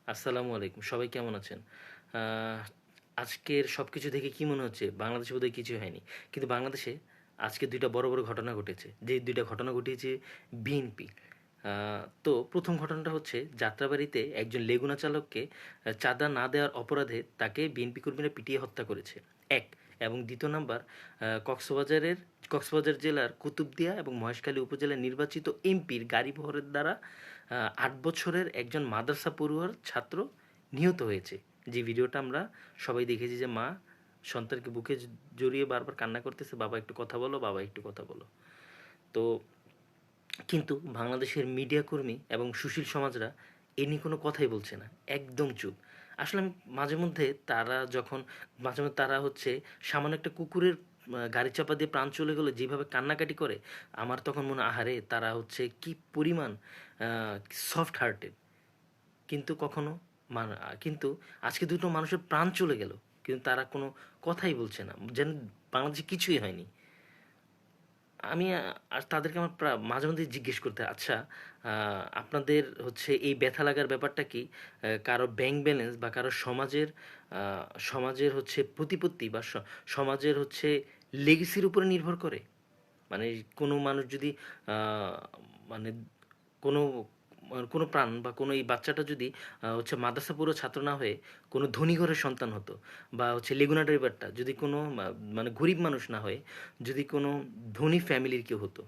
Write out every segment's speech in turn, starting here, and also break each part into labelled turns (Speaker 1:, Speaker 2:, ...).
Speaker 1: আসসালামু আলাইকুম। সবাই কেমন আছেন? আহ আজকের সবকিছু দেখে কি মনে হচ্ছে? বাংলাদেশে বোধহয় কিছুই হয়নি। কিন্তু বাংলাদেশে আজকে ২ টা বড়, বড় ঘটনা ঘটেছে। যে ২ টা ঘটনা ঘটিয়েছে বিএনপি। তো ১ম ঘটনাটা হচ্ছে যাত্রাবাড়ীতে একজন লেগুনা চালককে চাঁদা না দেওয়ার অপরাধে তাকে বিএনপি কর্মীরা পিটিয়ে হত্যা করেছে। ১ এবং ২য় নাম্বার কক্সবাজার জেলার কুতুবদিয়া এবং মহেশখালী উপজেলার নির্বাচিত এমপির গাড়িবহরের দ্বারা ৮ বছরের একজন মাদ্রাসা পড়ুয়ার ছাত্র নিহত হয়েছে। যে ভিডিওটা আমরা সবাই দেখেছি যে মা সন্তানকে বুকে জড়িয়ে বারবার কান্না করতেছে, বাবা একটু কথা বলো, বাবা একটু কথা বলো। তো কিন্তু বাংলাদেশের মিডিয়া কর্মী এবং সুশীল সমাজরা এ নিয়ে কোনো কথাই বলছে না, একদম চুপ। আসলে আমি মাঝে মধ্যে তারা যখন মাঝে মধ্যে তারা হচ্ছে সামান্য একটা কুকুরের গাড়ি চাপা দিয়ে প্রাণ চলে গেলো যেভাবে কান্নাকাটি করে, আমার তখন মনে হয়, আহারে তারা হচ্ছে কি পরিমাণ সফট হার্টেড। কিন্তু কখনো কিন্তু আজকে দুটো মানুষের প্রাণ চলে গেল, কিন্তু তারা কোনো কথাই বলছে না, যেন বাংলাদেশে কিছুই হয়নি। আমি আর তাদেরকে আমার মাঝে মধ্যে জিজ্ঞেস করতে, আচ্ছা আপনাদের হচ্ছে এই ব্যথা লাগার ব্যাপারটা কি কারো ব্যাংক ব্যালেন্স বা কারো সমাজের হচ্ছে প্রতিপত্তি বা সমাজের হচ্ছে লেগেসির উপরে নির্ভর করে? মানে কোনো মানুষ যদি আহ, মানে কোনো কোনো প্রাণ বা কোনো এই বাচ্চাটা যদি হচ্ছে মাদ্রাসা পুরো ছাত্র না হয়ে কোনো ধনী ঘরের সন্তান হতো, বা হচ্ছে লেগুনা ড্রাইভারটা যদি কোনো মানে গরিব মানুষ না হয়ে যদি কোনো ধনী ফ্যামিলির কেউ হতো,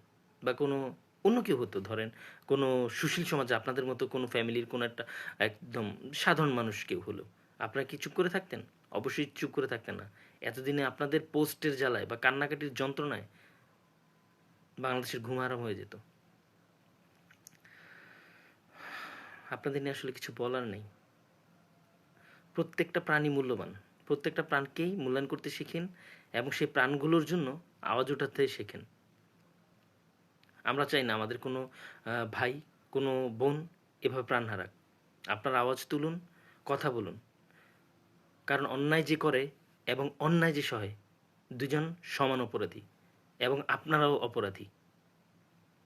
Speaker 1: বা কোনো অন্য কেউ হতো, ধরেন কোনো সুশীল সমাজে আপনাদের মতো কোনো ফ্যামিলির কোনো একটা একদম সাধারণ মানুষ কেউ হলো, আপনারা কি চুপ করে থাকতেন? অবশ্যই চুপ করে থাকতেন না। এতদিনে আপনাদের পোস্টের জ্বালায় বা কান্নাকাটির যন্ত্রণায় বাংলাদেশের ঘুম আরাম হয়ে যেত। আপনাদের নিয়ে আসলে কিছু বলার নেই। প্রত্যেকটা প্রাণী মূল্যবান। প্রত্যেকটা প্রাণকেই মূল্যায়ন করতে শিখেন এবং সেই প্রাণগুলোর জন্য আওয়াজ ওঠাতে শেখেন। আমরা চাই না আমাদের কোনো ভাই, কোনো বোন এভাবে প্রাণ হারাক। আপনারা আওয়াজ তুলুন, কথা বলুন। কারণ অন্যায় যে করে এবং অন্যায় যে সহে, দুজন সমান অপরাধী এবং আপনারাও অপরাধী।